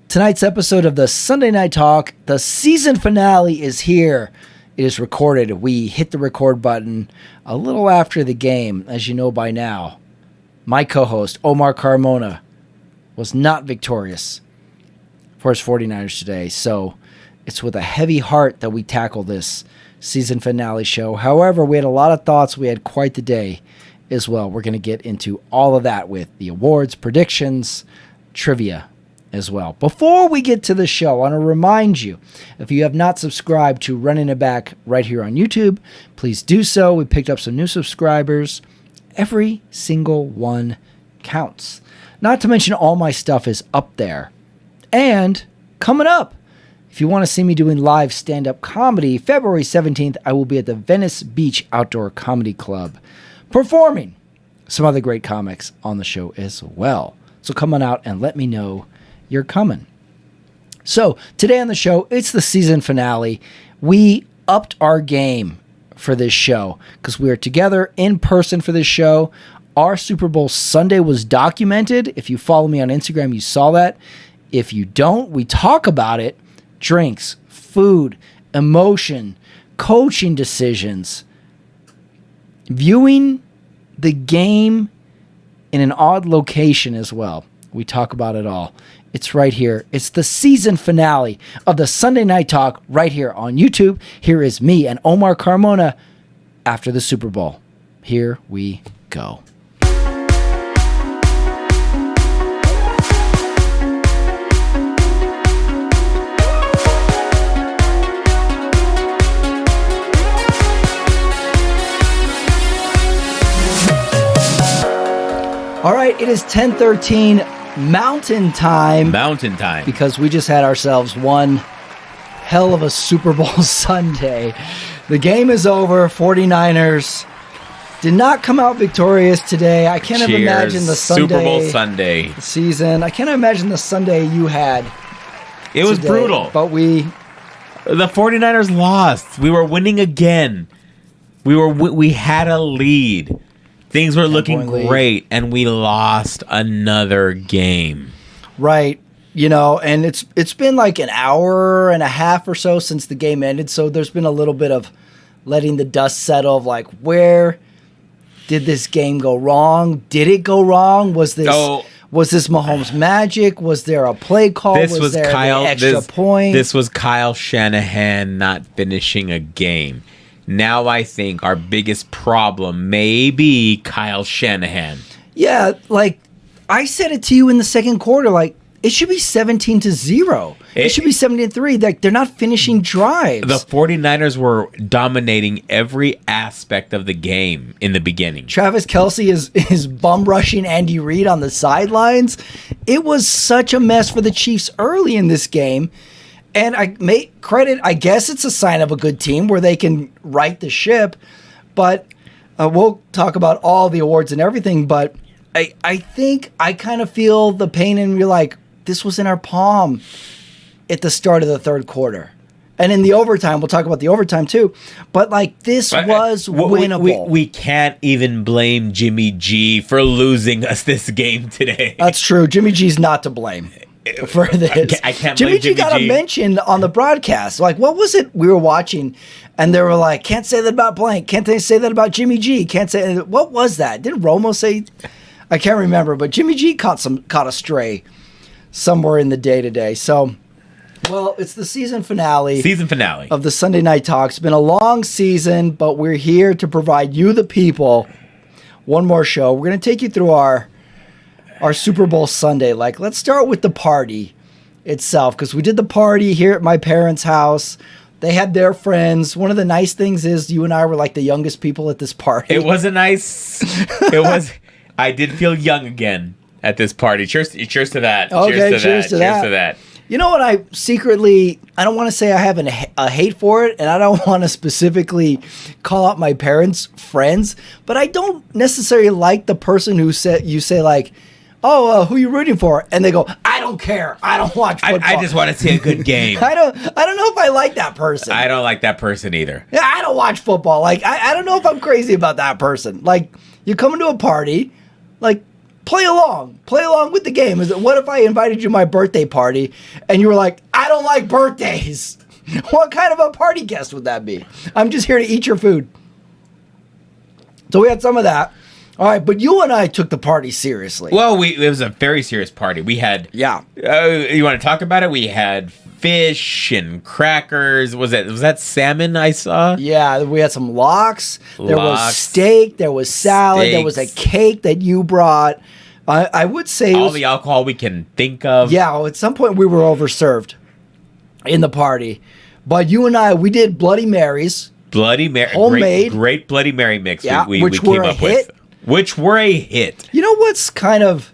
Tonight's episode of the Sunday Night Talk, the season finale is here. It is recorded. We hit the record button a little after the game, as you know by now. My co-host, Omar Carmona, was not victorious for his 49ers today, so it's with a heavy heart that we tackle this season finale show. However, we had a lot of thoughts. We had quite the day as well. We're going to get into all of that with the awards, predictions, trivia as well. Before we get to the show, I want to remind you, if you have not subscribed to Running It Back right here on YouTube, please do so. We picked up some new subscribers. Every single one counts. Not to mention all my stuff is up there. And coming up, if you want to see me doing live stand-up comedy, February 17th, I will be at the Venice Beach Outdoor Comedy Club performing some other great comics on the show as well. So come on out and let me know you're coming. So today on the show, it's the season finale. We upped our game for this show because we are together in person for this show. Our Super Bowl Sunday was documented. If you follow me on Instagram, you saw that. If you don't, we talk about it. Drinks, food, emotion, coaching decisions, viewing the game in an odd location as well. We talk about it all. It's right here. It's the season finale of the Sunday Night Talk right here on YouTube. Here is me and Omar Carmona after the Super Bowl. Here we go. All right, it is 10:13 Mountain Time. Mountain Time. Because we just had ourselves one hell of a Super Bowl Sunday. The game is over. 49ers did not come out victorious today. I can't even imagine the Sunday Super Bowl Sunday season. I can't imagine the Sunday you had. It was today, brutal. But the 49ers lost. We were winning again. We had a lead. Things were looking great, and we lost another game. Right. You know, and it's been like an hour and a half or so since the game ended, so there's been a little bit of letting the dust settle of like, where did this game go wrong? Did it go wrong? Was this Mahomes magic? Was there a play call? Was there an extra point? This was Kyle Shanahan not finishing a game. Now I think our biggest problem may be Kyle Shanahan. Yeah, like I said it to you in the second quarter, like it should be 17-0. It should be 17-3. Like they're not finishing drives. The 49ers were dominating every aspect of the game in the beginning. Travis Kelce is bum rushing Andy Reid on the sidelines. It was such a mess for the Chiefs early in this game. And I make credit, I guess it's a sign of a good team where they can right the ship. But we'll talk about all the awards and everything. But I think I kind of feel the pain and you're like, this was in our palm at the start of the third quarter. And in the overtime, we'll talk about the overtime too. But like this was winnable. We can't even blame Jimmy G for losing us this game today. That's true. Jimmy G's not to blame for this. I can't Jimmy blame G got a mention on the broadcast. Like, what was it we were watching? And they were like, can't say that about blank. Can't they say that about Jimmy G? Can't say. What was that? Didn't Romo say? I can't remember. But Jimmy G caught a stray somewhere in the day today. So, well, it's the season finale. Season finale of the Sunday Night Talk. It's been a long season, but we're here to provide you, the people, one more show. We're going to take you through our Super Bowl Sunday. Like, let's start with the party itself, because we did the party here at my parents' house. They had their friends. One of the nice things is you and I were like the youngest people at this party. It was a nice. I did feel young again at this party. Cheers to that. Okay, cheers to that. You know what? I don't want to say I have a hate for it, and I don't want to specifically call out my parents' friends, but I don't necessarily like the person who you say like, oh, who you rooting for? And they go, I don't care. I don't watch football. I just want to see a good game. I don't know if I like that person. I don't like that person either. Yeah, I don't watch football. Like, I don't know if I'm crazy about that person. Like, you come into a party, like, play along with the game. What if I invited you to my birthday party and you were like, I don't like birthdays? What kind of a party guest would that be? I'm just here to eat your food. So we had some of that. All right, but you and I took the party seriously. Well, it was a very serious party. We had... Yeah. You want to talk about it? We had fish and crackers. Was that salmon I saw? Yeah, we had some lox. There was steak. There was salad. Steaks. There was a cake that you brought. I would say... All the alcohol we can think of. Yeah, well, at some point we were overserved in the party. But you and I, we did Bloody Marys. Bloody Mary. Homemade. Great Bloody Mary mix we which came were a up hit. with. Which were a hit. You know what's kind of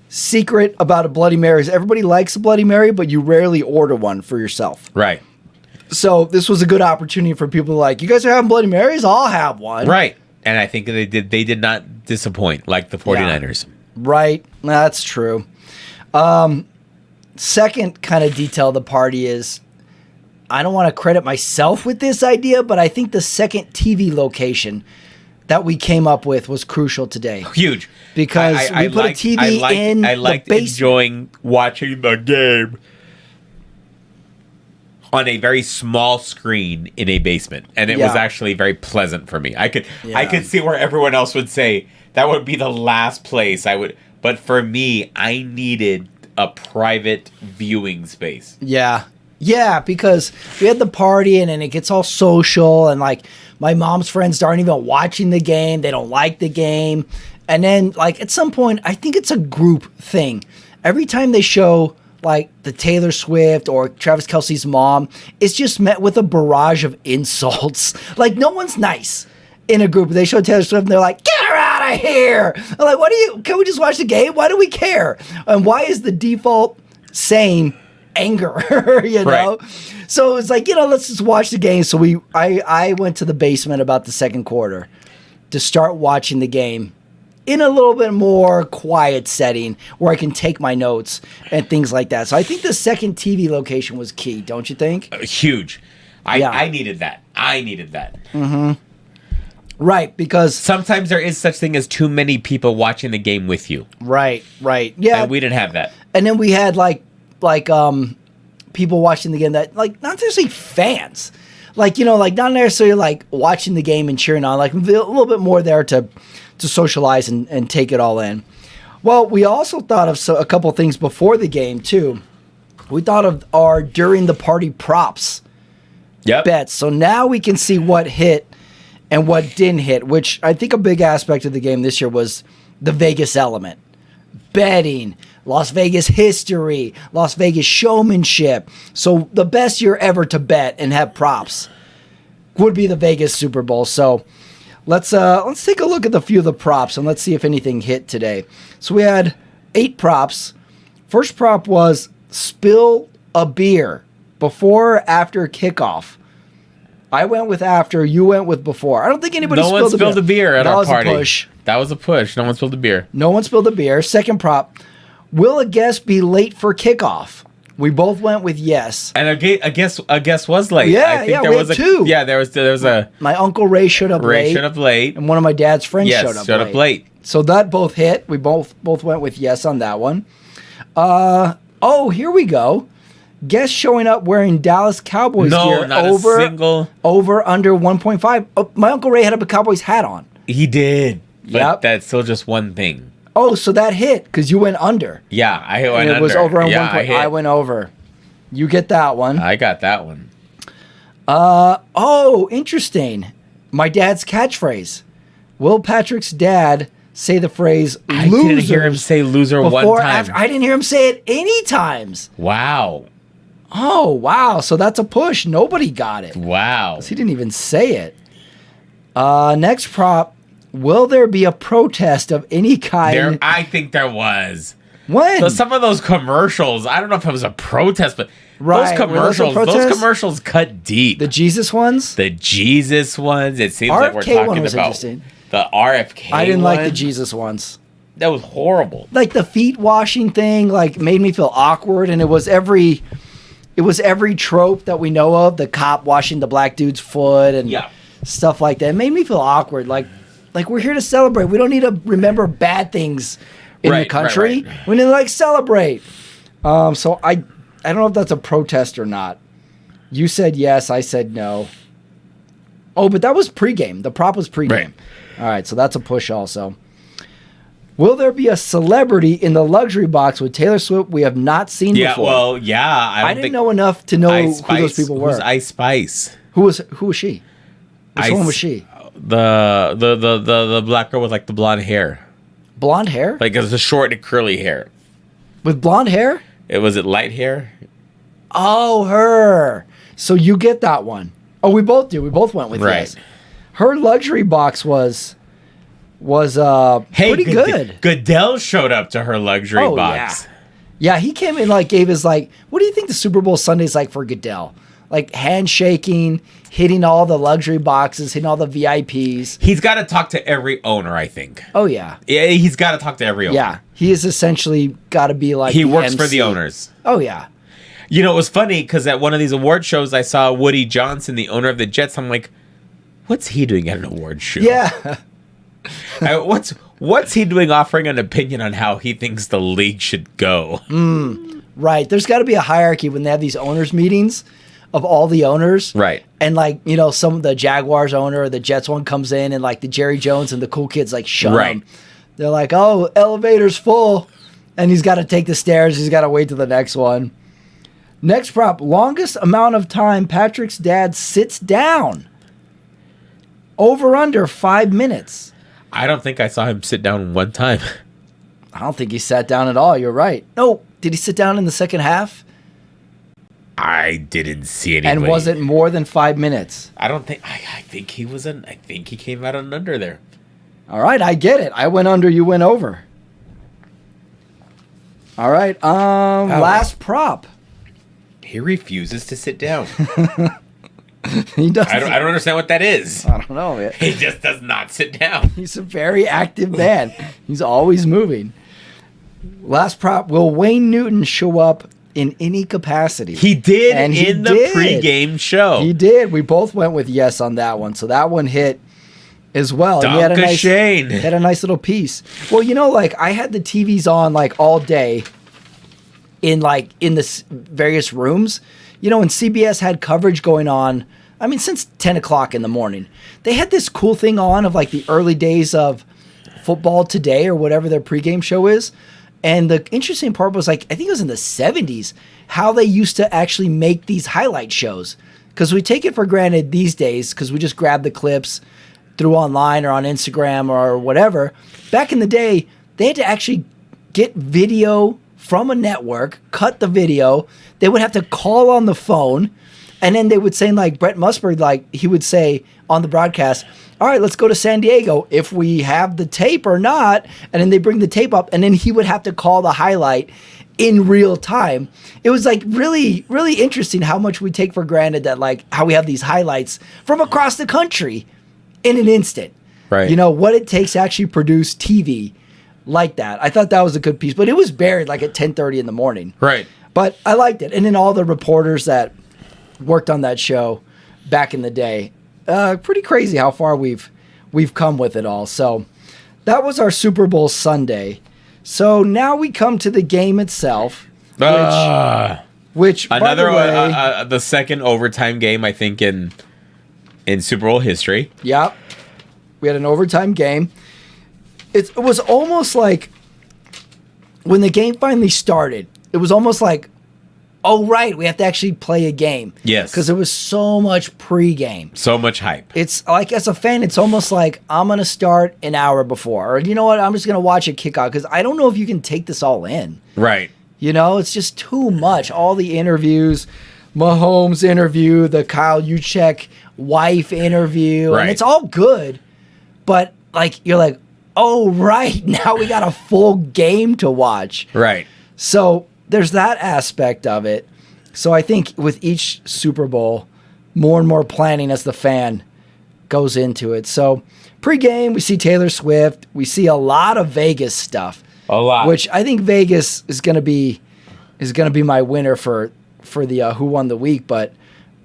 secret about a Bloody Mary is everybody likes a Bloody Mary, but you rarely order one for yourself. Right. So this was a good opportunity for people like, you guys are having Bloody Marys? I'll have one. Right. And I think they did not disappoint like the 49ers. Yeah. Right. That's true. Second kind of detail of the party is, I don't want to credit myself with this idea, but I think the second TV location that we came up with was crucial today. Huge. Because we put a TV in the basement. Enjoying watching the game on a very small screen in a basement. And it was actually very pleasant for me. I could see where everyone else would say that would be the last place I would. But for me, I needed a private viewing space. Yeah. Yeah, because we had the party and it gets all social and like my mom's friends aren't even watching the game. They don't like the game. And then like at some point, I think it's a group thing. Every time they show like the Taylor Swift or Travis Kelce's mom, it's just met with a barrage of insults. Like no one's nice in a group. They show Taylor Swift and they're like, get her out of here. I'm like, can we just watch the game? Why do we care? And why is the default saying anger, you know? Right. So it's like, let's just watch the game. So I went to the basement about the second quarter to start watching the game in a little bit more quiet setting where I can take my notes and things like that. So I think the second TV location was key, don't you think? Huge. I needed that. Mm-hmm. Right, because sometimes there is such thing as too many people watching the game with you. Right. Yeah. And we didn't have that. And then we had like people watching the game that like not necessarily fans, like like not necessarily like watching the game and cheering on, like a little bit more there to socialize and take it all in. Well, we also thought of a couple things before the game too. We thought of our during the party props bets. So now we can see what hit and what didn't hit, which I think a big aspect of the game this year was the Vegas element. Betting, Las Vegas history, Las Vegas showmanship. So the best year ever to bet and have props would be the Vegas Super Bowl. So let's take a look at a few of the props and let's see if anything hit today. So we had 8 props. First prop was spill a beer before or after kickoff. I went with after, you went with before. I don't think anybody spilled a beer at our party. That was a push. That was a push. No one spilled a beer. No one spilled a beer. Second prop, will a guest be late for kickoff? We both went with yes. And a guest was late. Yeah, I think there was two. Yeah, there was a. My Uncle Ray showed up late. And one of my dad's friends showed up late. So that both hit. We both went with yes on that one. Here we go. Guests showing up wearing Dallas Cowboys gear. Not a single. Over under 1.5. Oh, my Uncle Ray had a Cowboys hat on. He did. But that's still just one thing. Oh, so that hit because you went under. Yeah, I went under. It was over on 1.5. I went over. You get that one. I got that one. Interesting. My dad's catchphrase. Will Patrick's dad say the phrase loser? I didn't hear him say loser one time. I didn't hear him say it any times. Wow. Oh, wow. So that's a push. Nobody got it. Wow. He didn't even say it. Next prop. Will there be a protest of any kind? I think there was. When? So some of those commercials, I don't know if it was a protest, but those commercials cut deep. The Jesus ones? It seems like we're talking about the RFK I didn't like the Jesus ones. That was horrible. Like the feet washing thing, like made me feel awkward, and it was every trope that we know of, the cop washing the black dude's foot and stuff like that. It made me feel awkward. Like we're here to celebrate. We don't need to remember bad things in the country. Right. We need to like celebrate. So I don't know if that's a protest or not. You said yes, I said no. Oh, but that was pregame. The prop was pregame. Right. All right, so that's a push also. Will there be a celebrity in the luxury box with Taylor Swift we have not seen before? Well, yeah. I didn't know enough to know who those people were. Who's Ice Spice? Who was she? Which one was she? The black girl with like the blonde hair. Blonde hair? Like it was a short and curly hair. With blonde hair? Was it light hair? Oh, her. So you get that one. Oh, we both do. We both went with yes. Her luxury box was pretty good. Goodell showed up to her luxury box. Yeah, he came in gave his what do you think the Super Bowl Sunday's like for Goodell? Like handshaking, hitting all the luxury boxes, hitting all the VIPs. He's got to talk to every owner, I think. Oh yeah. Yeah, he's got to talk to every owner. Yeah, he is essentially got to be like he works MC. for the owners. Oh yeah. You know, it was funny because at one of these award shows, I saw Woody Johnson, the owner of the Jets. I'm like, what's he doing at an award show? Yeah. What's he doing offering an opinion on how he thinks the league should go? Right. There's got to be a hierarchy when they have these owners meetings of all the owners. Right. And some of the Jaguars owner or the Jets one comes in and the Jerry Jones and the cool kids shun him. They're like, oh, elevator's full. And he's got to take the stairs. He's got to wait to the next one. Next prop, longest amount of time Patrick's dad sits down. Over under 5 minutes. I don't think I saw him sit down one time. I don't think he sat down at all. You're right. No, did he sit down in the second half? I didn't see anybody. And was it more than 5 minutes? I don't think. I think he was in. I think he came out on under there. All right, I get it. I went under. You went over. All right. Last prop. He refuses to sit down. He does. I don't understand what that is. I don't know. Man. He just does not sit down. He's a very active man. He's always moving. Last prop. Will Wayne Newton show up in any capacity? He did in the pregame show. He did. We both went with yes on that one. So that one hit as well. He had a nice little piece. Well, I had the TVs on all day in the various rooms. When CBS had coverage going on, since 10 o'clock in the morning, they had this cool thing on of the early days of Football Today or whatever their pregame show is. And the interesting part was I think it was in the 70s, how they used to actually make these highlight shows. Because we take it for granted these days because we just grab the clips through online or on Instagram or whatever. Back in the day, they had to actually get video from a network, cut the video. They would have to call on the phone, and then they would say, Brett Musburg, he would say on the broadcast, all right, let's go to San Diego if we have the tape or not. And then they bring the tape up, and then he would have to call the highlight in real time. It was really, really interesting how much we take for granted that how we have these highlights from across the country in an instant. Right. What it takes to actually produce TV like that. I thought that was a good piece, but it was buried at 10:30 in the morning. Right. But I liked it. And then all the reporters that worked on that show back in the day. Pretty crazy how far we've come with it all. So that was our Super Bowl Sunday. So now we come to the game itself, which another by the way, the second overtime game I think in Super Bowl history. Yep. We had an overtime game. It was almost like when the game finally started, it was almost like, oh, right, we have to actually play a game. Yes. Because there was so much pregame. So much hype. It's as a fan, it's almost like I'm going to start an hour before. Or you know what, I'm just going to watch it kick off because I don't know if you can take this all in. Right. It's just too much. All the interviews, Mahomes interview, the Kyle Juszczyk wife interview, right. And it's all good. But you're like, oh, right, now we got a full game to watch. Right. So there's that aspect of it. So I think with each Super Bowl, more and more planning as the fan goes into it. So pregame, we see Taylor Swift. We see a lot of Vegas stuff. A lot. Which I think Vegas is going to be my winner for the Who Won the Week. But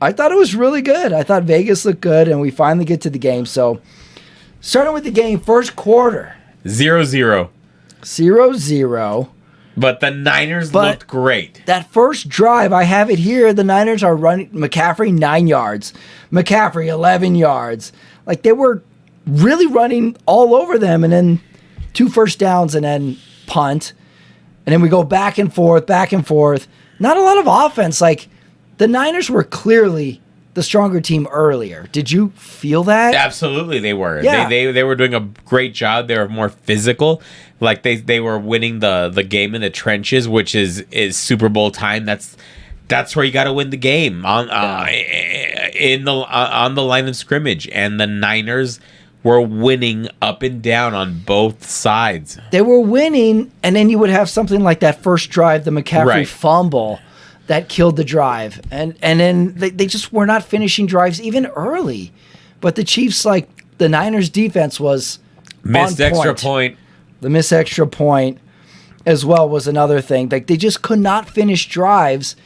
I thought it was really good. I thought Vegas looked good, and we finally get to the game. So starting with the game, first quarter. 0-0. 0-0. But the Niners looked great. That first drive, I have it here. The Niners are running McCaffrey 9 yards. McCaffrey 11 yards. Like, they were really running all over them, and then 2 first downs and then punt. And then we go back and forth, back and forth. Not a lot of offense. Like, the Niners were clearly the stronger team earlier. Did you feel that? Absolutely, they were. Yeah. They were doing a great job. They were more physical. Like they were winning the game in the trenches, which is Super Bowl time. That's where you got to win the game on the line of scrimmage. And the Niners were winning up and down on both sides. They were winning, and then you would have something like that first drive, the McCaffrey fumble that killed the drive. And then they just were not finishing drives even early. But the Chiefs, like, the Niners defense was missed extra point. The missed extra point as well was another thing. Like, they just could not finish drives.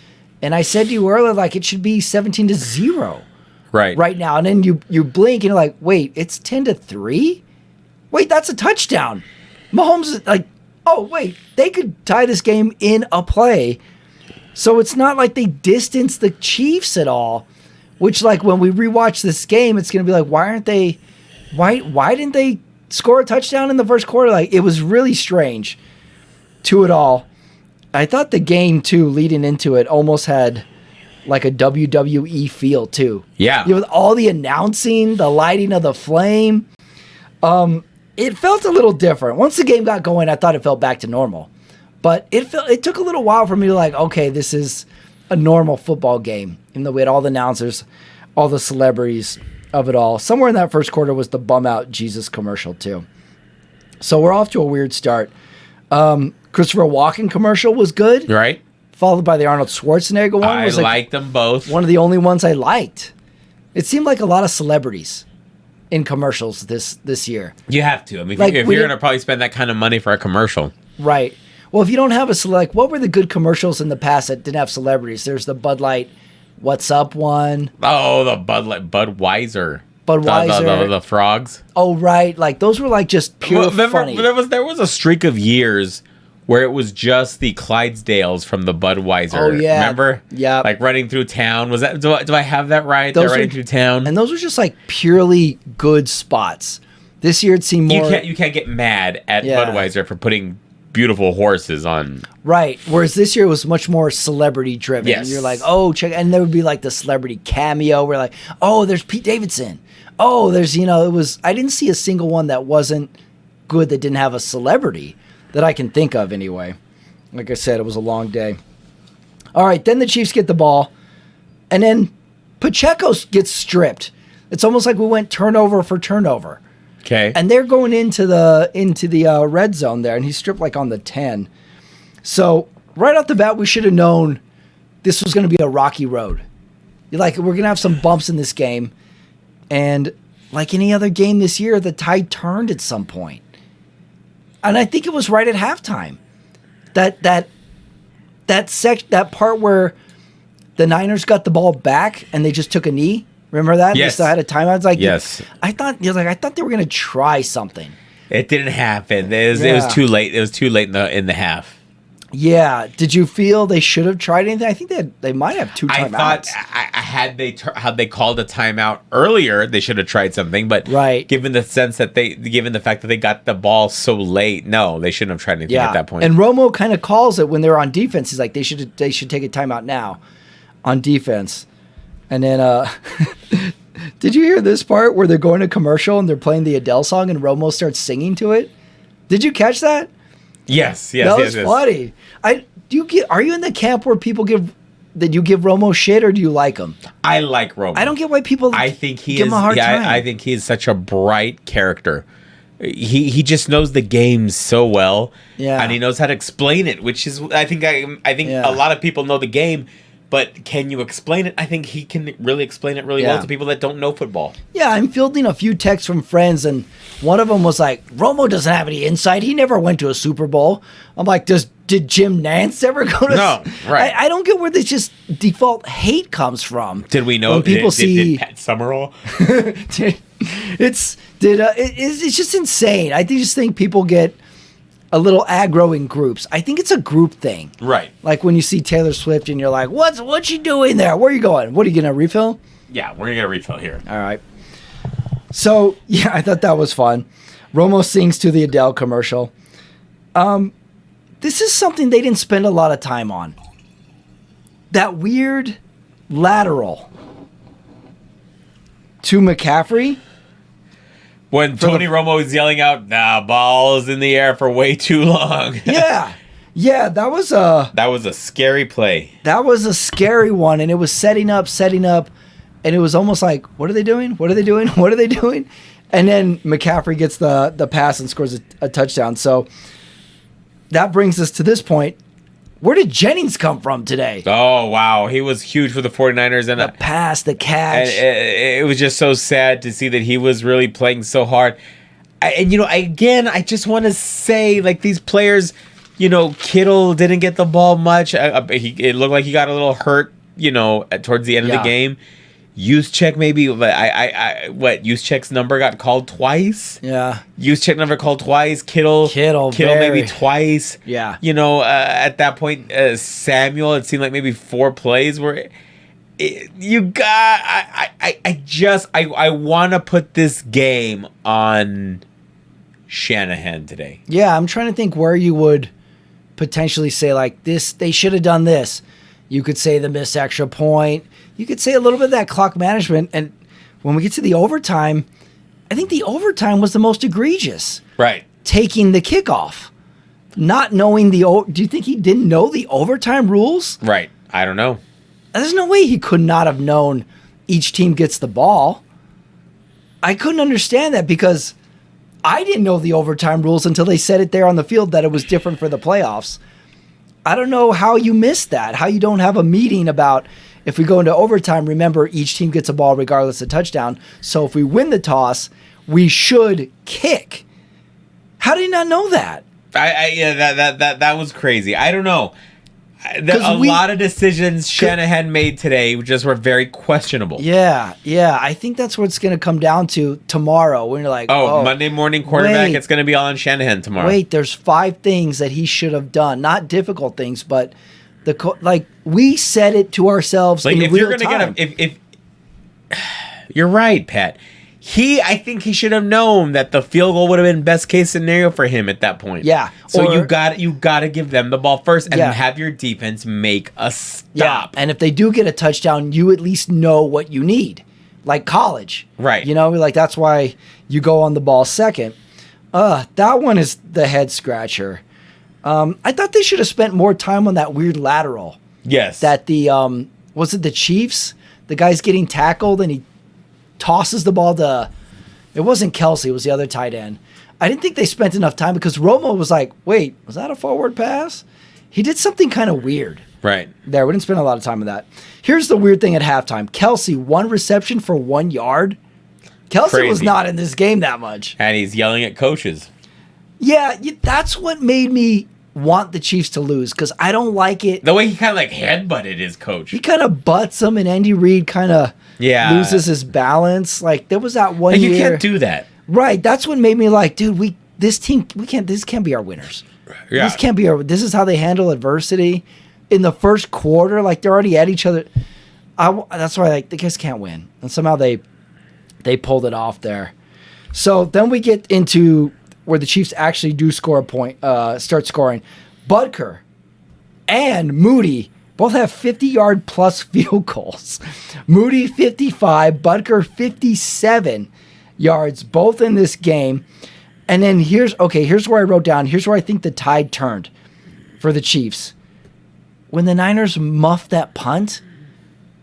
And I said to you earlier, like, it should be 17-0 right now. And then you blink and you're like, wait, it's 10-3? Wait, that's a touchdown. Mahomes is like, oh, wait, they could tie this game in a play. So it's not like they distanced the Chiefs at all, which, like, when we rewatch this game, it's going to be like, why didn't they score a touchdown in the first quarter? Like, it was really strange to it all. I thought the game, too, leading into it, almost had like a WWE feel, too. Yeah. With all the announcing, the lighting of the flame. It felt a little different. Once the game got going, I thought it felt back to normal. But it took a little while for me to, like, okay, this is a normal football game. Even though we had all the announcers, all the celebrities of it all. Somewhere in that first quarter was the bum out Jesus commercial, too. So we're off to a weird start. Christopher Walken commercial was good. Right. Followed by the Arnold Schwarzenegger one. I liked them both. One of the only ones I liked. It seemed like a lot of celebrities in commercials this year. You have to. I mean, like, if you're going to probably spend that kind of money for a commercial. Right. Well, if you don't have what were the good commercials in the past that didn't have celebrities? There's the Bud Light What's Up one. Oh, the Budweiser. The frogs. Oh, right. Like, those were, like, just pure funny. There was a streak of years where it was just the Clydesdales from the Budweiser. Oh, yeah. Remember? Yeah. Like, running through town. Was that? Do I have that right? They're running through town. And those were just, like, purely good spots. This year it seemed more... You can't get mad at Budweiser for putting beautiful horses on. Right. Whereas this year it was much more celebrity driven. Yes. You're like, oh, check. And there would be, like, the celebrity cameo where, like, oh, there's Pete Davidson. Oh, there's, I didn't see a single one that wasn't good that didn't have a celebrity that I can think of anyway. Like I said, it was a long day. All right, then the Chiefs get the ball, and then Pacheco gets stripped. It's almost like we went turnover for turnover. Okay. And they're going into the red zone there, and he's stripped like on the 10. So right off the bat, we should have known this was going to be a rocky road. Like, we're going to have some bumps in this game. And like any other game this year, the tide turned at some point. And I think it was right at halftime. That part where the Niners got the ball back and they just took a knee. Remember that? Yes. They still had a timeout. It's like, yes. I thought they were going to try something. It didn't happen. It was too late. It was too late in the half. Yeah. Did you feel they should have tried anything? I think they might have 2 timeouts. I thought had they called a timeout earlier, they should have tried something. But given the fact that they got the ball so late, no, they shouldn't have tried anything at that point. And Romo kind of calls it when they're on defense. He's like, they should take a timeout now on defense. And then, did you hear this part where they're going to commercial and they're playing the Adele song and Romo starts singing to it? Did you catch that? Yes. That was funny. Are you in the camp where people give Romo shit, or do you like him? I like Romo. I don't get why people give him a hard time. I think he is such a bright character. He just knows the game so well. Yeah. And he knows how to explain it, which is I think a lot of people know the game. But can you explain it? I think he can really explain it really well to people that don't know football. Yeah, I'm fielding a few texts from friends, and one of them was like, Romo doesn't have any insight. He never went to a Super Bowl. I'm like, did Jim Nantz ever go to... No, right. I don't get where this just default hate comes from. Did we know... When people did Pat Summerall? It's just insane. I just think people get a little aggro in groups. I think it's a group thing. Right. Like when you see Taylor Swift and you're like, what's she doing there? Where are you going? What are you going to refill? Yeah, we're going to get a refill here. All right. So, yeah, I thought that was fun. Romo sings to the Adele commercial. This is something they didn't spend a lot of time on. That weird lateral to McCaffrey. When Tony Romo is yelling out, "Nah, ball's in the air for way too long." Yeah, that was a scary play. That was a scary one, and it was setting up, and it was almost like, what are they doing? What are they doing? What are they doing? And then McCaffrey gets the pass and scores a touchdown. So that brings us to this point. Where did Jennings come from today? Oh, wow. He was huge for the 49ers. And the pass, the catch. And it was just so sad to see that he was really playing so hard. I just want to say, like, these players, Kittle didn't get the ball much. It looked like he got a little hurt, towards the end of the game. Juszczyk maybe, Juszczyk's number got called twice? Yeah. Juszczyk number called twice. Kittle maybe twice. Yeah. At that point, Samuel, it seemed like maybe 4 plays where I want to put this game on Shanahan today. Yeah, I'm trying to think where you would potentially say, like, this, they should have done this. You could say the missed extra point. You could say a little bit of that clock management. And when we get to the overtime, I think the overtime was the most egregious. Right. Taking the kickoff. Not knowing do you think he didn't know the overtime rules? Right. I don't know. There's no way he could not have known each team gets the ball. I couldn't understand that because I didn't know the overtime rules until they said it there on the field that it was different for the playoffs. I don't know how you missed that, how you don't have a meeting about if we go into overtime, remember each team gets a ball regardless of touchdown. So if we win the toss, we should kick. How did you not know that? That was crazy. I don't know. A lot of decisions Shanahan made today just were very questionable. Yeah. I think that's what it's going to come down to tomorrow when you're like, Monday morning quarterback, it's going to be all on Shanahan tomorrow. Wait, there's 5 things that he should have done. Not difficult things, but we said it to ourselves in real time. If you're right, Pat. I think he should have known that the field goal would have been best case scenario for him at that point. Yeah. So you got to give them the ball first and have your defense make a stop. Yeah. And if they do get a touchdown, you at least know what you need, like college. Right. That's why you go on the ball second. That one is the head scratcher. I thought they should have spent more time on that weird lateral. Yes. That was it the Chiefs? The guy's getting tackled and he tosses the ball to, it wasn't Kelsey, it was the other tight end. I didn't think they spent enough time because Romo was like, wait, was that a forward pass? He did something kind of weird. Right. There, we didn't spend a lot of time on that. Here's the weird thing at halftime. Kelsey, 1 reception for 1 yard. Kelsey was not in this game that much. And he's yelling at coaches. Yeah, that's what made me want the Chiefs to lose because I don't like it. The way he kind of headbutted his coach. He kind of butts him and Andy Reid kind of loses his balance. Like there was that one year. You can't do that. Right. That's what made me like, dude, this can't be our winners. Yeah. This is how they handle adversity. In the first quarter, like they're already at each other. That's why the guys can't win. And somehow they pulled it off there. So then we get into where the Chiefs actually do score a point, start scoring. Butker and Moody both have 50-yard plus field goals. Moody 55, Butker 57 yards, both in this game. And then here's where I wrote down. Here's where I think the tide turned for the Chiefs. When the Niners muff that punt,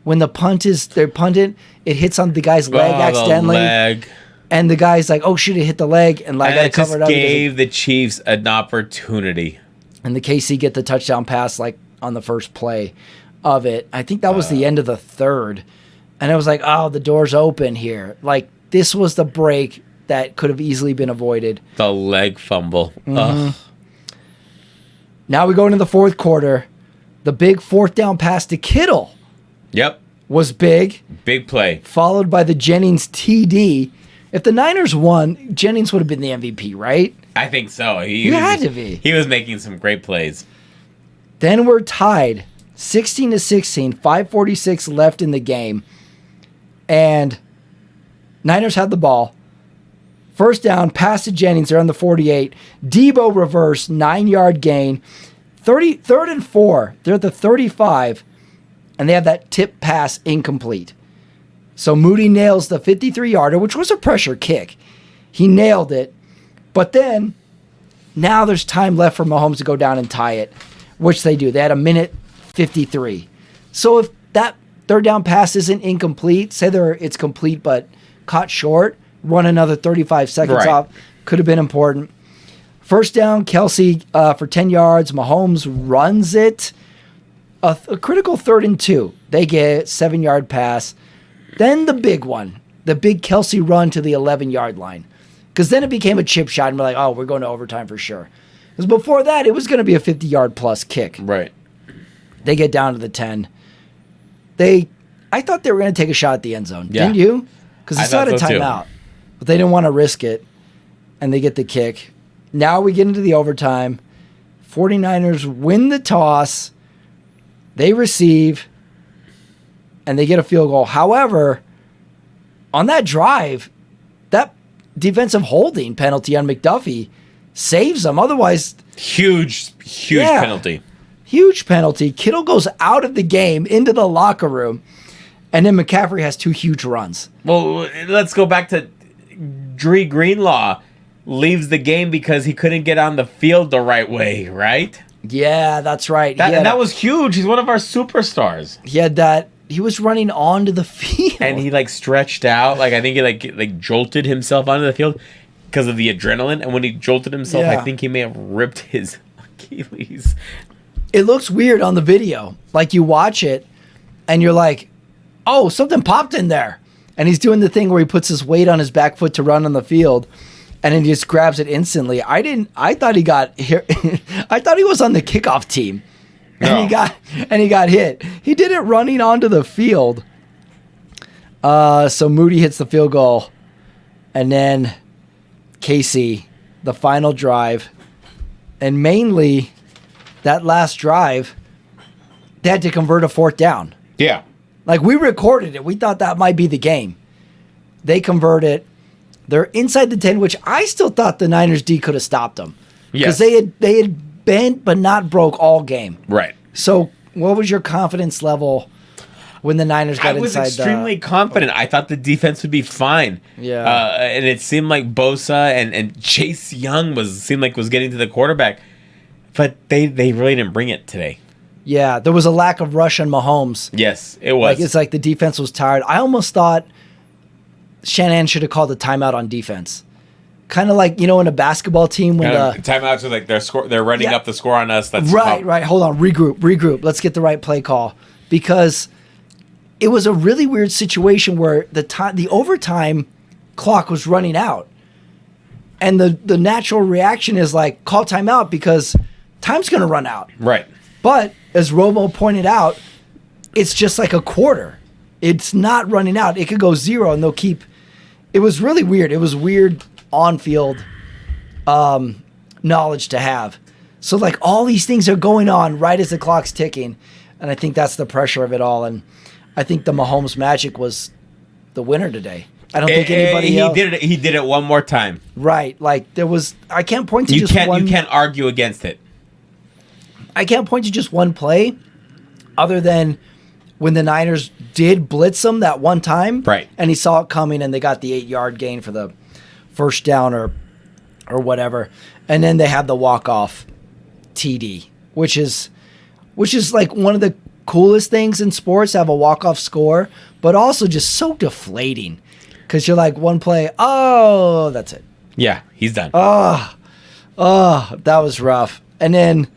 when they're punted, it hits on the guy's leg accidentally. The leg. And the guy's like, oh, shit, it hit the leg. And I got to cover it up. It just gave the Chiefs an opportunity. And the KC get the touchdown pass on the first play of it. I think that was the end of the third. And I was like, oh, the door's open here. This was the break that could have easily been avoided. The leg fumble. Mm-hmm. Now we go into the fourth quarter. The big 4th down pass to Kittle. Yep. Was big. Big play. Followed by the Jennings TD. If the Niners won, Jennings would have been the MVP, right? I think so. You had to be. He was making some great plays. Then we're tied 16-16, 5:46 left in the game. And Niners had the ball. First down, pass to Jennings. They're on the 48. Debo reverse, 9-yard gain. 3rd and 4. They're at the 35. And they have that tip pass incomplete. So Moody nails the 53-yarder, which was a pressure kick. He nailed it. But then, now there's time left for Mahomes to go down and tie it, which they do. They had 1:53. So if that third down pass isn't incomplete, say it's complete but caught short, run another 35 seconds off, could have been important. First down, Kelsey for 10 yards. Mahomes runs it. A critical 3rd and 2. They get 7-yard pass. Then the big one, the big Kelsey run to the 11-yard line. Because then it became a chip shot, and we're like, oh, we're going to overtime for sure. Because before that, it was going to be a 50-yard plus kick. Right. They get down to the 10. I thought they were going to take a shot at the end zone. Yeah. Didn't you? Because they still had a timeout. But they didn't want to risk it, and they get the kick. Now we get into the overtime. 49ers win the toss. They receive, and they get a field goal. However, on that drive, that defensive holding penalty on McDuffie saves them. Otherwise, huge penalty. Huge penalty. Kittle goes out of the game into the locker room, and then McCaffrey has 2 huge runs. Well, let's go back to Dre Greenlaw leaves the game because he couldn't get on the field the right way, right? Yeah, that's right. That was huge. He's one of our superstars. He was running onto the field. And he stretched out. I think he jolted himself onto the field because of the adrenaline. And when he jolted himself, I think he may have ripped his Achilles. It looks weird on the video. You watch it and you're like, oh, something popped in there. And he's doing the thing where he puts his weight on his back foot to run on the field. And then he just grabs it instantly. I thought he got here. I thought he was on the kickoff team. And he got hit. He did it running onto the field. So Moody hits the field goal. And then Casey, the final drive. And mainly that last drive, they had to convert a 4th down. Yeah. We recorded it. We thought that might be the game. They convert it. They're inside the 10, which I still thought the Niners D could have stopped them. Because they had bent but not broke all game. Right. So what was your confidence level when the Niners got inside? I was extremely confident. I thought the defense would be fine. Yeah. And it seemed like Bosa and Chase Young was getting to the quarterback. But they really didn't bring it today. Yeah, there was a lack of rush on Mahomes. Yes, it was. It's like the defense was tired. I almost thought Shanahan should have called a timeout on defense. Kind of in a basketball team when timeouts are they're running up the score on us. That's right. Hold on, regroup. Let's get the right play call, because it was a really weird situation where the overtime clock was running out, and the natural reaction is call timeout because time's going to run out. Right. But as Romo pointed out, it's just like a quarter. It's not running out. It could go 0 and they'll keep. It was really weird. It was weird on-field knowledge to have. So all these things are going on right as the clock's ticking, and I think that's the pressure of it all. And I think the Mahomes magic was the winner today. I don't think anybody else. He did it one more time. Right. There was. I can't point to You can't argue against it. I can't point to just one play, other than when the Niners did blitz them that one time, right? And he saw it coming, and they got the 8-yard gain for the first down or whatever, and then they had the walk-off TD, which is one of the coolest things in sports, to have a walk-off score, but also just so deflating, because you're one play, oh, that's it. Yeah, he's done. Oh, that was rough. And then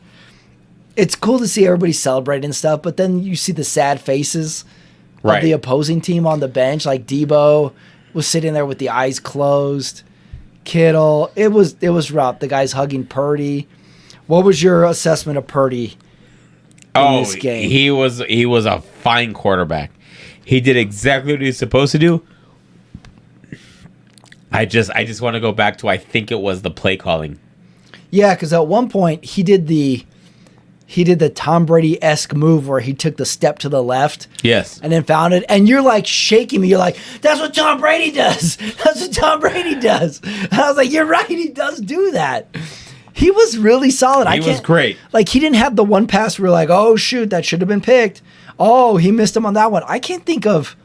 it's cool to see everybody celebrating and stuff, but then you see the sad faces of the opposing team on the bench. Debo was sitting there with the eyes closed. Kittle, it was rough. The guy's hugging Purdy. What was your assessment of Purdy in this game? He was a fine quarterback. He did exactly what he was supposed to do. I just want to go back to, I think it was the play calling. Yeah, because at one point he did the Tom Brady-esque move where he took the step to the left. Yes. And then found it. And you're like shaking me. You're like, that's what Tom Brady does. That's what Tom Brady does. And I was like, you're right. He does do that. He was really solid. He was great. Like, he didn't have the one pass where we're like, oh, shoot, that should have been picked. Oh, he missed him on that one. I can't think of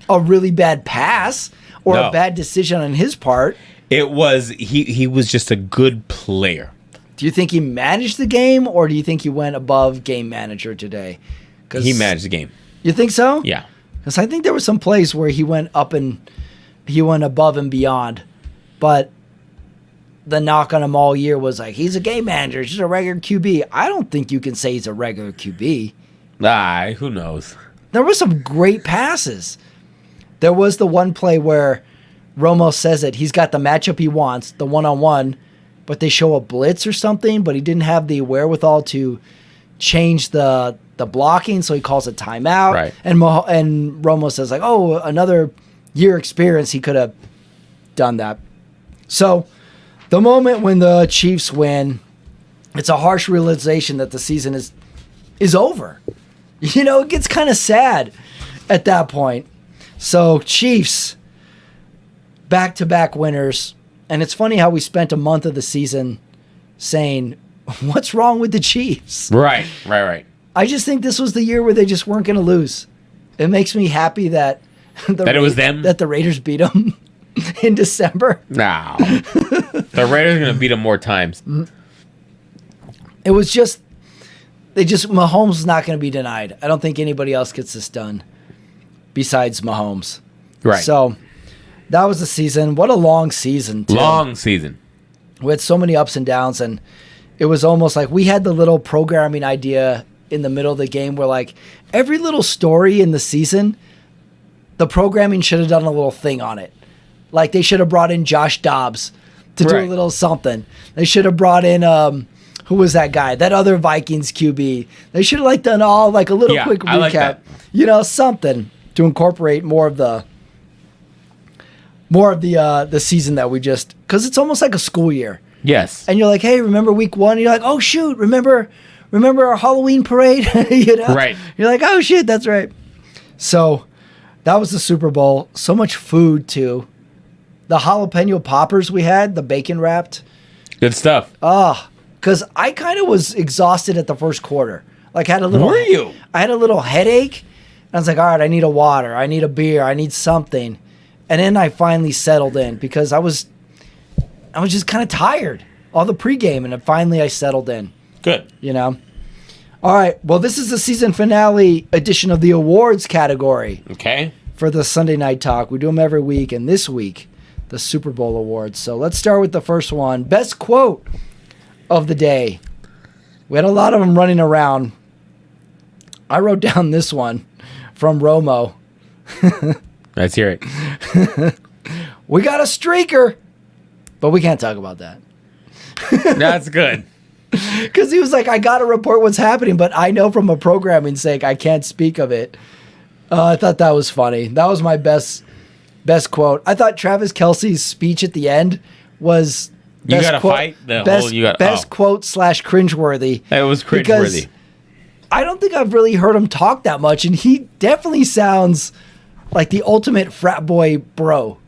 a really bad pass or a bad decision on his part. It was, he was just a good player. Do you think he managed the game, or do you think he went above game manager today? He managed the game. You think so? Yeah. Because I think there was some plays where he went above and beyond. But the knock on him all year was like, he's a game manager. He's just a regular QB. I don't think you can say he's a regular QB. Who knows? There were some great passes. There was the one play where Romo says that he's got the matchup he wants, the one-on-one, but they show a blitz or something, but he didn't have the wherewithal to change the blocking, so he calls a timeout. Right. And Romo says, like, oh, another year experience, he could have done that. So the moment when the Chiefs win, it's a harsh realization that the season is over. You know, it gets kind of sad at that point. So Chiefs, back-to-back winners. And it's funny how we spent a month of the season saying, what's wrong with the Chiefs? Right. I just think this was the year where they just weren't going to lose. It makes me happy that it was them? That the Raiders beat them in December. No. The Raiders are going to beat them more times. It was just, Mahomes is not going to be denied. I don't think anybody else gets this done besides Mahomes. Right. So that was the season. What a long season, too. Long season. We had so many ups and downs, and it was almost like we had the little programming idea in the middle of the game where, like, every little story in the season, the programming should have done a little thing on it. Like, they should have brought in Josh Dobbs to do a little something. They should have brought in, who was that guy? That other Vikings QB. They should have, like, done all, like, a little quick recap. Like that. You know, something to incorporate more of the season that we just, because it's almost like a school year. Yes. And you're like, hey, remember week 1? And you're like, oh shoot, remember our Halloween parade? You know? Right. You're like, oh shit, that's right. So that was the Super Bowl. So much food too. The jalapeno poppers we had, the bacon wrapped. Good stuff. Because I kind of was exhausted at the first quarter. Like, had a little. Were you? I had a little headache. And I was like, all right, I need a water. I need a beer. I need something. And then I finally settled in because I was just kind of tired. All the pregame, and then finally I settled in. Good. You know? All right. Well, this is the season finale edition of the awards category. Okay. For the Sunday Night Talk. We do them every week, and this week, the Super Bowl awards. So let's start with the first one. Best quote of the day. We had a lot of them running around. I wrote down this one from Romo. Let's hear it. We got a streaker, but we can't talk about that. That's good. Because he was like, I got to report what's happening, but I know from a programming sake, I can't speak of it. I thought that was funny. That was my best quote. I thought Travis Kelce's speech at the end was you got to fight the best, whole. You got best quote / cringeworthy. It was cringeworthy. I don't think I've really heard him talk that much, and he definitely sounds like the ultimate frat boy bro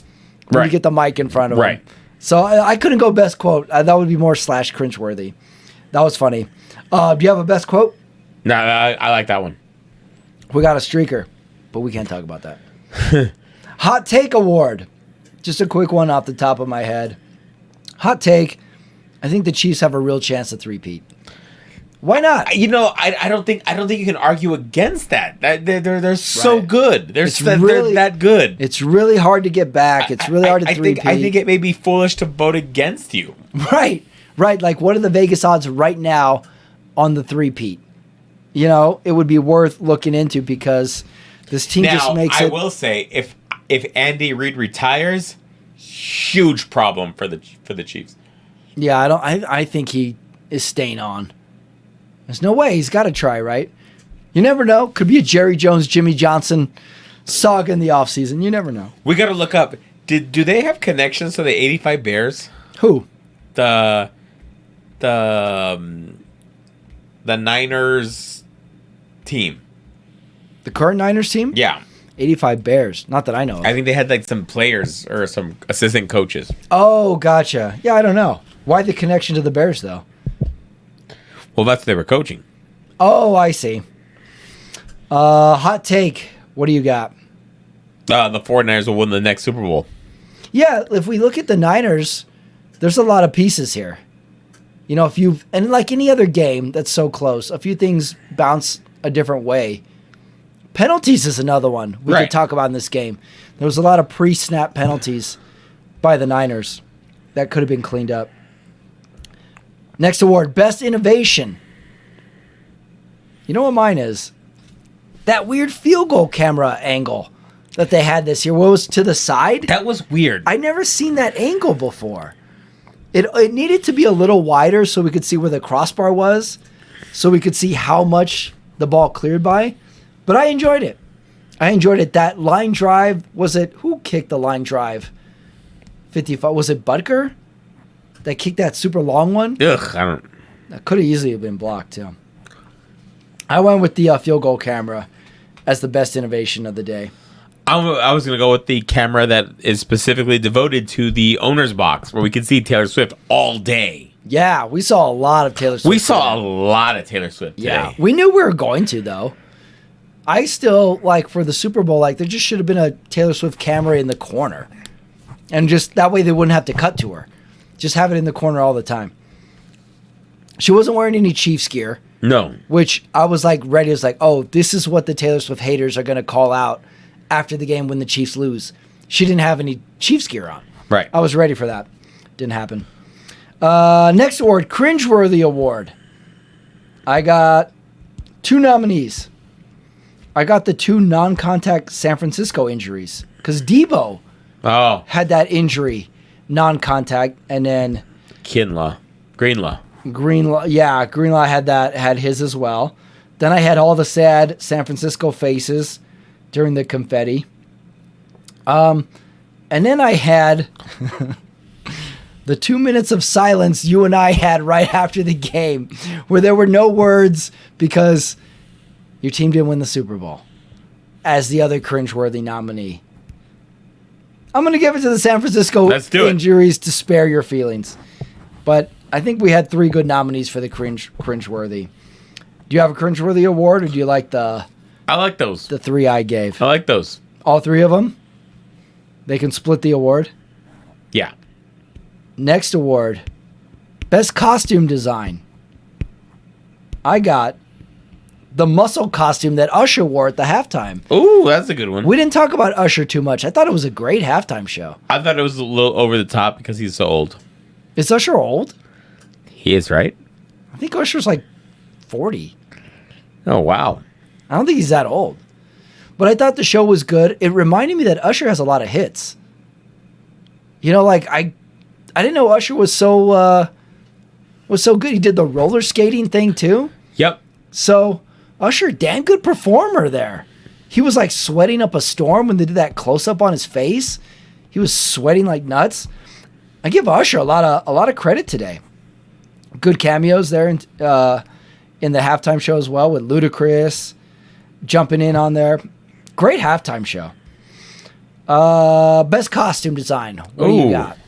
when you get the mic in front of him. Right. So I couldn't go best quote. That would be more / cringeworthy. That was funny. Do you have a best quote? No, I like that one. We got a streaker, but we can't talk about that. Hot take award. Just a quick one off the top of my head. Hot take. I think the Chiefs have a real chance to three-peat. Why not? You know, I don't think you can argue against that. They're so good. They're that good. It's really hard to get back. It's really hard to three-peat. I think it may be foolish to vote against you. Right. Like, what are the Vegas odds right now on the three-peat? You know, it would be worth looking into because this team just makes it. I will say, if Andy Reid retires, huge problem for the Chiefs. Yeah, I think he is staying on. There's no way. He's got to try, right? You never know. Could be a Jerry Jones, Jimmy Johnson saga in the offseason. You never know. We got to look up. Do they have connections to the 85 Bears? Who? The the Niners team. The current Niners team? Yeah. 85 Bears. Not that I know of. I think they had like some players or some assistant coaches. Oh, gotcha. Yeah, I don't know. Why the connection to the Bears, though? Well, that's what they were coaching. Oh, I see. Hot take. What do you got? The 49ers will win the next Super Bowl. Yeah, if we look at the Niners, there's a lot of pieces here. You know, and like any other game that's so close, a few things bounce a different way. Penalties is another one we could talk about in this game. There was a lot of pre-snap penalties by the Niners that could have been cleaned up. Next award, Best Innovation. You know what mine is? That weird field goal camera angle that they had this year. What was to the side? That was weird. I never seen that angle before. It needed to be a little wider so we could see where the crossbar was, so we could see how much the ball cleared by. But I enjoyed it. That line drive, who kicked the line drive? 55. Was it Butker that kicked that super long one? Ugh, That could have easily been blocked too. I went with the field goal camera as the best innovation of the day. I was going to go with the camera that is specifically devoted to the owner's box, where we can see Taylor Swift all day. Yeah, we saw a lot of Taylor Swift. We saw a lot of Taylor Swift today. Yeah, we knew we were going to, though. I still, for the Super Bowl, there just should have been a Taylor Swift camera in the corner. And just that way they wouldn't have to cut to her. Just have it in the corner all the time. She wasn't wearing any Chiefs gear. No. Which I was ready. I was oh, this is what the Taylor Swift haters are going to call out after the game when the Chiefs lose. She didn't have any Chiefs gear on. Right. I was ready for that. Didn't happen. Next award, Cringeworthy Award. I got 2 nominees. I got the 2 non-contact San Francisco injuries. Because Debo had that injury, non-contact, and then Greenlaw. Greenlaw had his as well. Then I had all the sad San Francisco faces during the confetti. And then I had the 2 minutes of silence you and I had right after the game, where there were no words because your team didn't win the Super Bowl as the other cringeworthy nominee. I'm going to give it to the San Francisco injuries to spare your feelings. But I think we had 3 good nominees for the cringeworthy. Do you have a cringeworthy award, or do you like I like those. The 3 I gave. I like those. All 3 of them? They can split the award? Yeah. Next award, Best Costume Design. I got the muscle costume that Usher wore at the halftime. Ooh, that's a good one. We didn't talk about Usher too much. I thought it was a great halftime show. I thought it was a little over the top because he's so old. Is Usher old? He is, right? I think Usher's 40. Oh, wow. I don't think he's that old. But I thought the show was good. It reminded me that Usher has a lot of hits. You know, I didn't know Usher was so good. He did the roller skating thing too. Yep. So Usher, damn good performer there. He was sweating up a storm when they did that close up on his face. He was sweating like nuts. I give Usher a lot of credit today. Good cameos there in the halftime show as well, with Ludacris jumping in on there. Great halftime show. Best costume design. What do you got?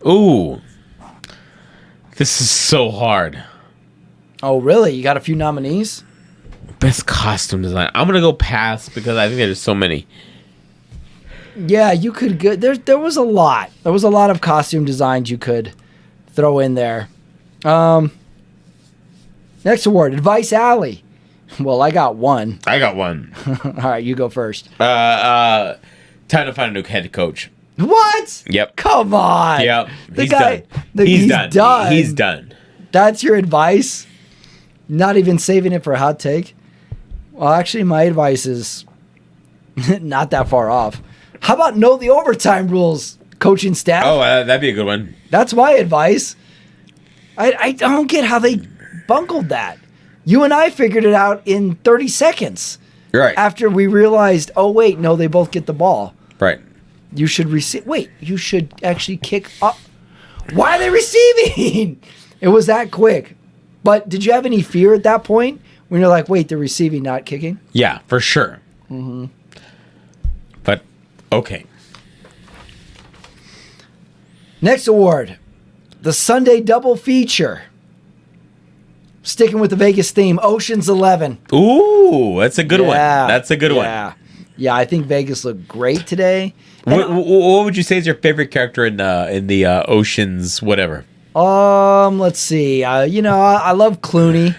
Ooh. This is so hard. Oh, really? You got a few nominees? Best costume design. I'm going to go pass because I think there's so many. Yeah, you could go. There was a lot. There was a lot of costume designs you could throw in there. Next award, Advice Alley. Well, I got one. All right, you go first. Time to find a new head coach. What? Yep. Come on. Yep. He's done. He's done. That's your advice? Not even saving it for a hot take? Well, actually, my advice is not that far off. How about know the overtime rules, coaching staff? Oh, that'd be a good one. That's my advice. I don't get how they bungled that. You and I figured it out in 30 seconds. Right. After we realized, oh, wait, no, they both get the ball. Right. You should you should actually kick up. Why are they receiving? It was that quick. But did you have any fear at that point when you're like, wait, they're receiving, not kicking? Yeah, for sure. Mm-hmm. But, okay. Next award, the Sunday double feature. Sticking with the Vegas theme, Ocean's 11. Ooh, that's a good one. That's a good one. Yeah, I think Vegas looked great today. What would you say is your favorite character in the Ocean's whatever? Let's see. I love Clooney.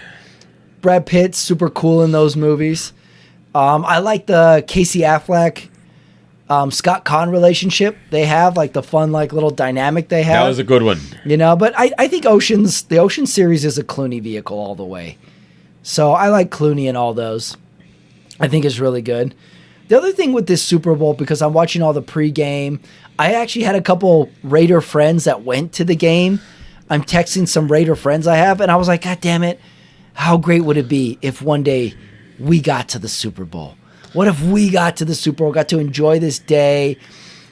Brad Pitt's super cool in those movies. I like the Casey Affleck, Scott Conn relationship they have, like the fun, like little dynamic they have. That was a good one. But I think the Ocean series is a Clooney vehicle all the way. So I like Clooney in all those. I think it's really good. The other thing with this Super Bowl, because I'm watching all the pregame, I actually had a couple Raider friends that went to the game. I'm texting some Raider friends I have, and I was like, God damn it, how great would it be if one day we got to the Super Bowl? What if we got to the Super Bowl, got to enjoy this day,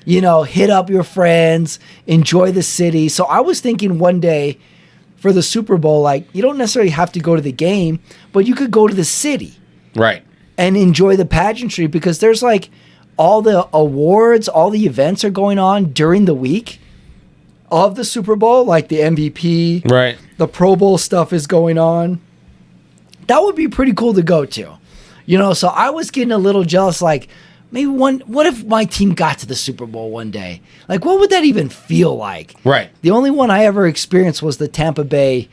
hit up your friends, enjoy the city. So I was thinking one day for the Super Bowl, like, you don't necessarily have to go to the game, but you could go to the city. Right. And enjoy the pageantry, because there's like all the awards, all the events are going on during the week of the Super Bowl, like the MVP. Right. The Pro Bowl stuff is going on. That would be pretty cool to go to. So I was getting a little jealous, like, what if my team got to the Super Bowl one day? Like, what would that even feel like? Right. The only one I ever experienced was the Tampa Bay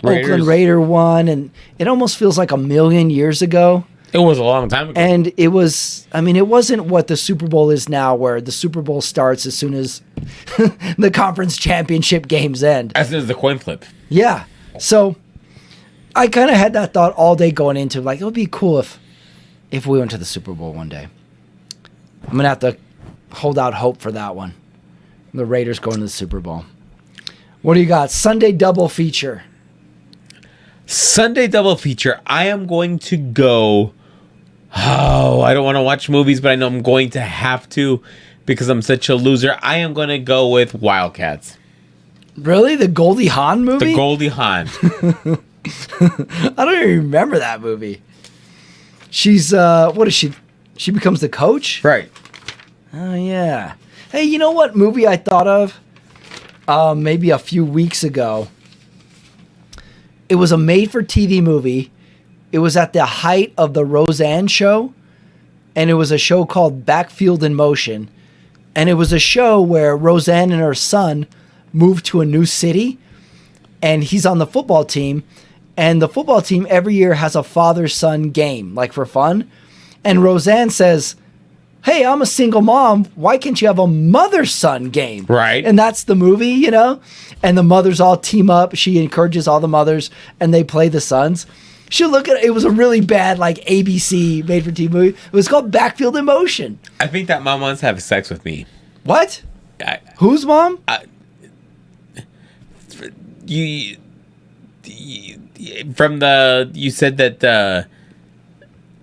Oakland Raider one, and it almost feels like a million years ago. It was a long time ago. And it wasn't what the Super Bowl is now, where the Super Bowl starts as soon as the conference championship games end. As soon as the coin flip. Yeah. So I kind of had that thought all day going into, like, it would be cool if we went to the Super Bowl one day. I'm going to have to hold out hope for that one. The Raiders going to the Super Bowl. What do you got? Sunday double feature. Sunday double feature. I am going to go... Oh, I don't want to watch movies, but I know I'm going to have to because I'm such a loser. I am going to go with Wildcats. Really? The Goldie Hawn movie? The Goldie Hawn. I don't even remember that movie. She's, what is she? She becomes the coach? Right. Oh, yeah. Hey, you know what movie I thought of? Maybe a few weeks ago. It was a made-for-TV movie. It was at the height of the Roseanne show, and it was a show called Backfield in Motion. And it was a show where Roseanne and her son moved to a new city, and he's on the football team. And the football team every year has a father-son game, like for fun. And Roseanne says, hey, I'm a single mom. Why can't you have a mother-son game? Right. And that's the movie, And the mothers all team up. She encourages all the mothers, and they play the sons. She look at it. It was a really bad, like, ABC made-for-TV movie. It was called Backfield in Motion. I think that mom wants to have sex with me. What? Whose mom? You said that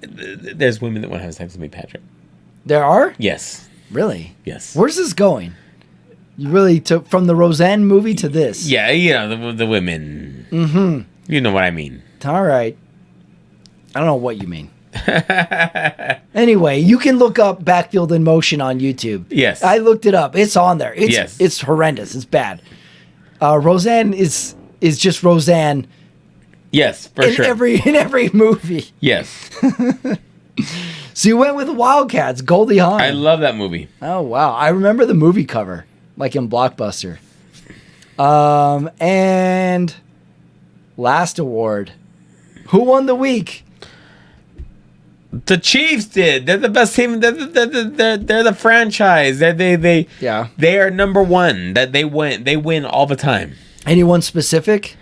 there's women that want to have sex with me, Patrick. There are? Yes. Really? Yes. Where's this going? You really took from the Roseanne movie to this? Yeah, the women. Mm-hmm. You know what I mean. All right. I don't know what you mean. Anyway, you can look up Backfield in Motion on YouTube. Yes. I looked it up. It's on there. It's horrendous. It's bad. Roseanne is just Roseanne. Yes, for sure. In every movie. Yes. So you went with the Wildcats, Goldie Hawn. I love that movie. Oh, wow. I remember the movie cover, like in Blockbuster. And last award. Who won the week? The Chiefs did. They're the best team. They're the franchise. They are number one. That they win all the time. Anyone specific?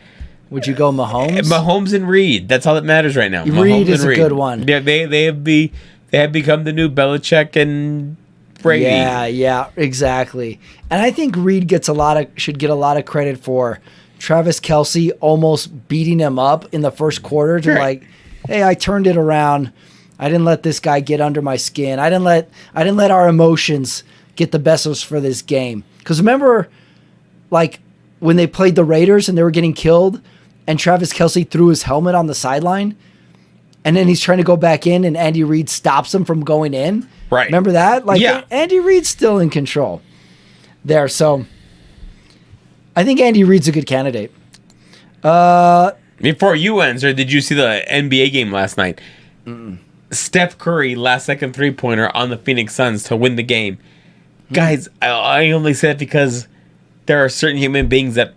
Would you go Mahomes? Mahomes and Reed. That's all that matters right now. Reed is a good one. Yeah, they have become the new Belichick and Brady. Yeah, exactly. And I think Reed should get a lot of credit for Travis Kelce almost beating him up in the first quarter to like, hey, I turned it around. I didn't let this guy get under my skin. I didn't let our emotions get the best of us for this game. Because remember, like when they played the Raiders and they were getting killed, and Travis Kelce threw his helmet on the sideline, and then he's trying to go back in, and Andy Reid stops him from going in. Right. Remember that? Like, Andy Reid's still in control there. So I think Andy Reid's a good candidate. Before you answer, did you see the NBA game last night? Steph Curry, last second 3-pointer on the Phoenix Suns to win the game. Guys, I only say it because there are certain human beings that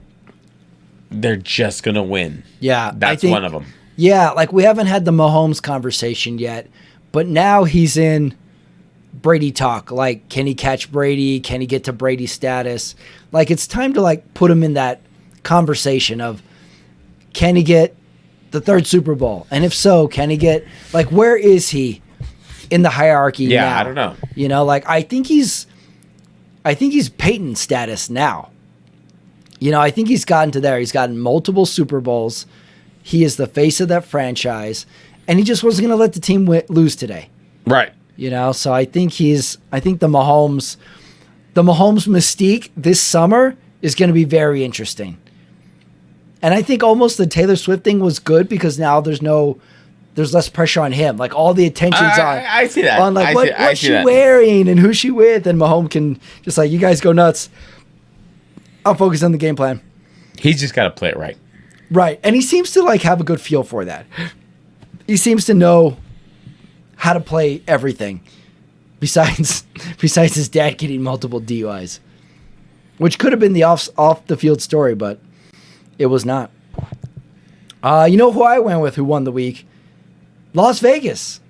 they're just going to win. Yeah. That's one of them. Yeah, like we haven't had the Mahomes conversation yet, but now he's in Brady talk. Like, can he catch Brady? Can he get to Brady status? Like, it's time to like put him in that conversation of, can he get the third Super Bowl? And if so, can he get, like, where is he in the hierarchy now? I don't know. You know, like, I think he's Peyton status now. You know, I think he's gotten to there. He's gotten multiple Super Bowls. He is the face of that franchise, and he just wasn't going to let the team lose today. Right. You know, so I think the Mahomes mystique this summer is going to be very interesting. And I think almost the Taylor Swift thing was good because now there's less pressure on him. Like, all the attention's I see that. on like what's she wearing and who's she with, and Mahomes can just like, you guys go nuts. I'll focus on the game plan. He's just got to play it right. Right. And he seems to like have a good feel for that. He seems to know how to play everything besides his dad getting multiple DUIs, which could have been the off the field story, but it was not. You know who I went with who won the week? Las Vegas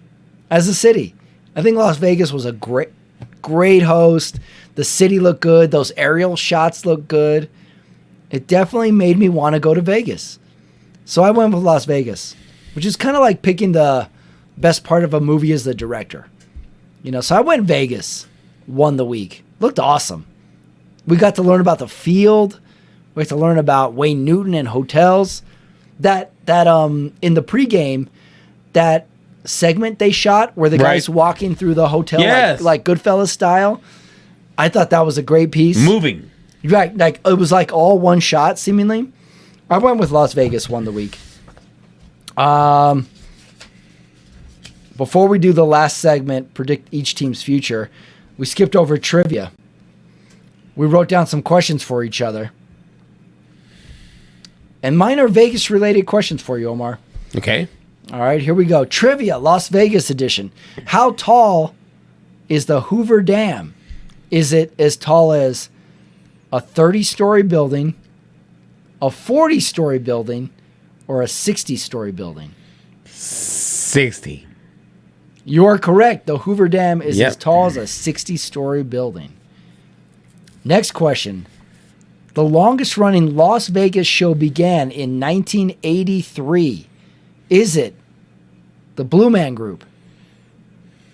as a city. I think Las Vegas was a great host. The city looked good. Those aerial shots looked good. It definitely made me want to go to Vegas. So I went with Las Vegas, which is kind of like picking the best part of a movie as the director. You know, so I went Vegas, won the week. Looked awesome. We got to learn about the field. We got to learn about Wayne Newton and hotels. That in the pregame, that segment they shot where the guy's walking through the hotel like Goodfellas style. I thought that was a great piece. Moving. Right, like it was like all one shot seemingly. I went with Las Vegas, won the week. Before we do the last segment, predict each team's future, we skipped over trivia. We wrote down some questions for each other. And mine are Vegas-related questions for you, Omar. Okay. All right, here we go. Trivia, Las Vegas edition. How tall is the Hoover Dam? Is it as tall as a 30-story building, a 40-story building, or a 60-story building? 60. You are correct. The Hoover Dam is as tall as a 60-story building. Next question. The longest-running Las Vegas show began in 1983. Is it the Blue Man Group,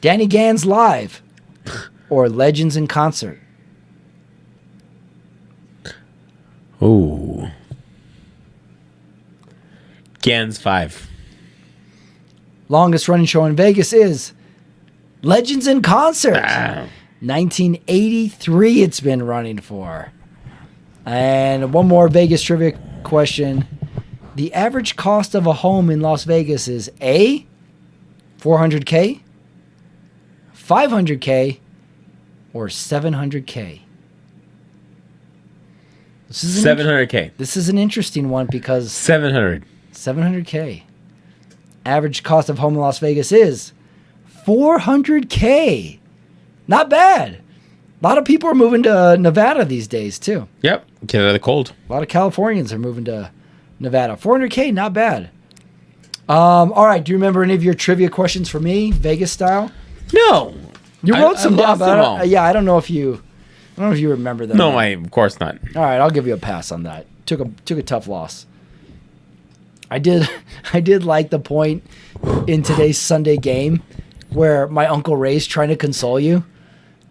Danny Gans Live, or Legends in Concert? Ooh. Gans 5. Longest running show in Vegas is Legends in Concert. Wow. 1983 it's been running for. And one more Vegas trivia question. The average cost of a home in Las Vegas is A, $400K, $500K, or $700K. This is $700K. This is an interesting one because $700K. Average cost of home in Las Vegas is $400K. Not bad. A lot of people are moving to Nevada these days too. Yep. Get out of the cold. A lot of Californians are moving to Nevada. $400K, not bad. All right. Do you remember any of your trivia questions for me, Vegas style? No. You wrote some down, but I don't know if you remember them. No, of course not. All right, I'll give you a pass on that. Took a tough loss. I did like the point in today's Sunday game where my Uncle Ray's trying to console you.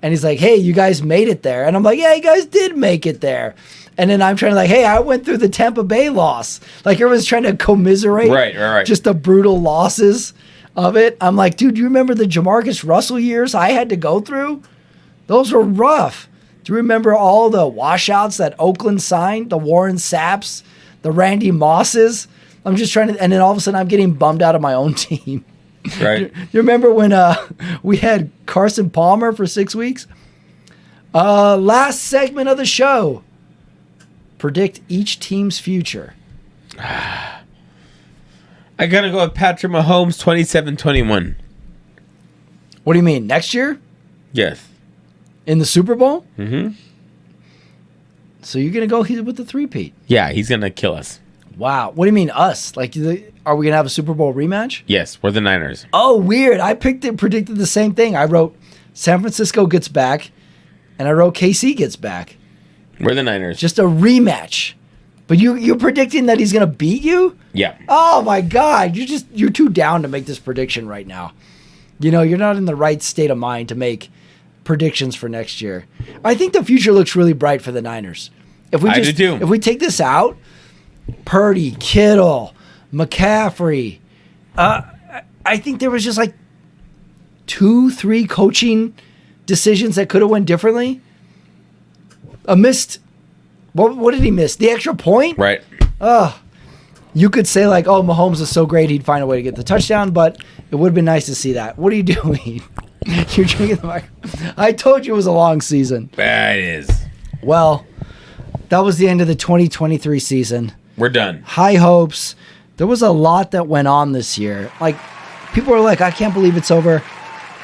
And he's like, hey, you guys made it there. And I'm like, yeah, you guys did make it there. And then I'm trying to like, hey, I went through the Tampa Bay loss. Like everyone's trying to commiserate right. just the brutal losses of it. I'm like, dude, you remember the Jamarcus Russell years I had to go through? Those were rough. Do you remember all the washouts that Oakland signed? The Warren Sapps, the Randy Mosses? I'm just trying to, and then all of a sudden I'm getting bummed out of my own team. Right. You remember when we had Carson Palmer for 6 weeks? Last segment of the show. Predict each team's future. I gotta go with Patrick Mahomes 27-21. What do you mean? Next year? Yes. In the Super Bowl? Mm-hmm. So you're going to go with the three-peat? Yeah, he's gonna kill us. Wow. What do you mean, us? Like, are we going to have a Super Bowl rematch? Yes, we're the Niners. Oh, weird. I predicted the same thing. I wrote San Francisco gets back, and I wrote KC gets back. We're the Niners. Just a rematch. But you're predicting that he's going to beat you? Yeah. Oh, my God. You're too down to make this prediction right now. You know, you're not in the right state of mind to make predictions for next year. I think the future looks really bright for the Niners. I do too. If we take this out, Purdy, Kittle, McCaffrey, I think there was just like 2-3 coaching decisions that could have went differently. A missed, what did he miss? The extra point? Right. You could say like, oh, Mahomes is so great he'd find a way to get the touchdown, but it would have been nice to see that. What are you doing? You're drinking the mic. I told you it was a long season. That is. Well, that was the end of the 2023 season. We're done. High hopes. There was a lot that went on this year. Like, people are like, I can't believe it's over.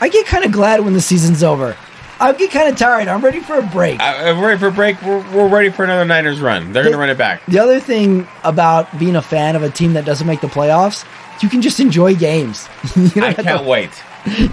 I get kind of glad when the season's over. I get kind of tired. I'm ready for a break. I'm ready for a break. We're ready for another Niners run. They're going to run it back. The other thing about being a fan of a team that doesn't make the playoffs, you can just enjoy games. I can't wait.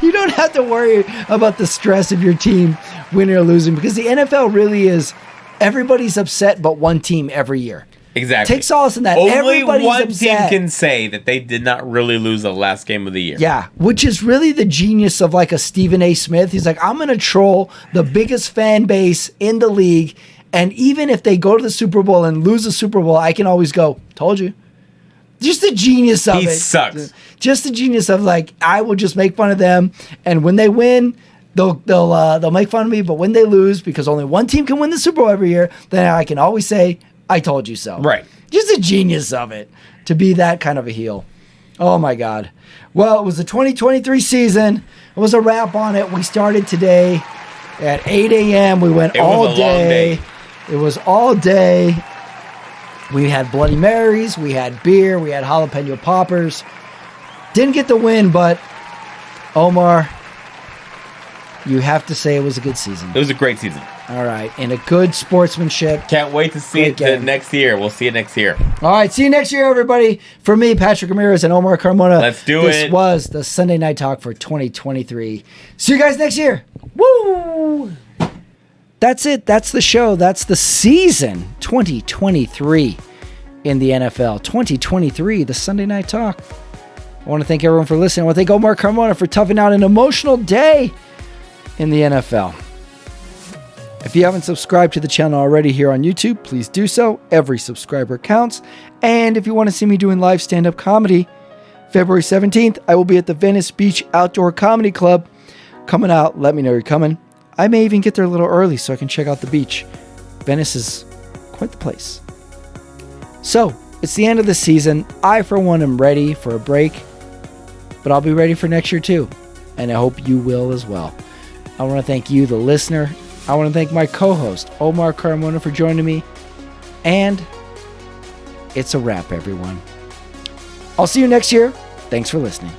You don't have to worry about the stress of your team winning or losing, because the NFL really is everybody's upset but one team every year. Exactly. Take solace in that. Only Everybody's one upset. team can say that they did not really lose the last game of the year. Yeah, which is really the genius of like a Stephen A. Smith. He's like, I'm going to troll the biggest fan base in the league, and even if they go to the Super Bowl and lose the Super Bowl, I can always go, told you. Just the genius of it. He sucks. Just the genius of like, I will just make fun of them, and when they win, they'll make fun of me. But when they lose, because only one team can win the Super Bowl every year, then I can always say, I told you so. Right. Just the genius of it to be that kind of a heel. Oh my God. Well, it was the 2023 season. It was a wrap on it. We started today at 8 a.m. We went all day. Long day. It was all day. We had Bloody Marys. We had beer. We had jalapeno poppers. Didn't get the win, but Omar, you have to say it was a good season. It was a great season. All right. And a good sportsmanship. Can't wait to see it next year. We'll see you next year. All right. See you next year, everybody. For me, Patrick Ramirez and Omar Carmona. Let's do this it. This was the Sunday Night Talk for 2023. See you guys next year. Woo! That's it. That's the show. That's the season 2023 in the NFL. 2023, the Sunday Night Talk. I want to thank everyone for listening. I want to thank Omar Carmona for toughing out an emotional day in the NFL. If you haven't subscribed to the channel already here on YouTube, please do so. Every subscriber counts. And if you want to see me doing live stand-up comedy, February 17th, I will be at the Venice Beach Outdoor Comedy Club. Coming out, let me know you're coming. I may even get there a little early so I can check out the beach. Venice is quite the place. So, it's the end of the season. I, for one, am ready for a break. But I'll be ready for next year, too. And I hope you will as well. I want to thank you, the listener. I want to thank my co-host, Omar Carmona, for joining me. And it's a wrap, everyone. I'll see you next year. Thanks for listening.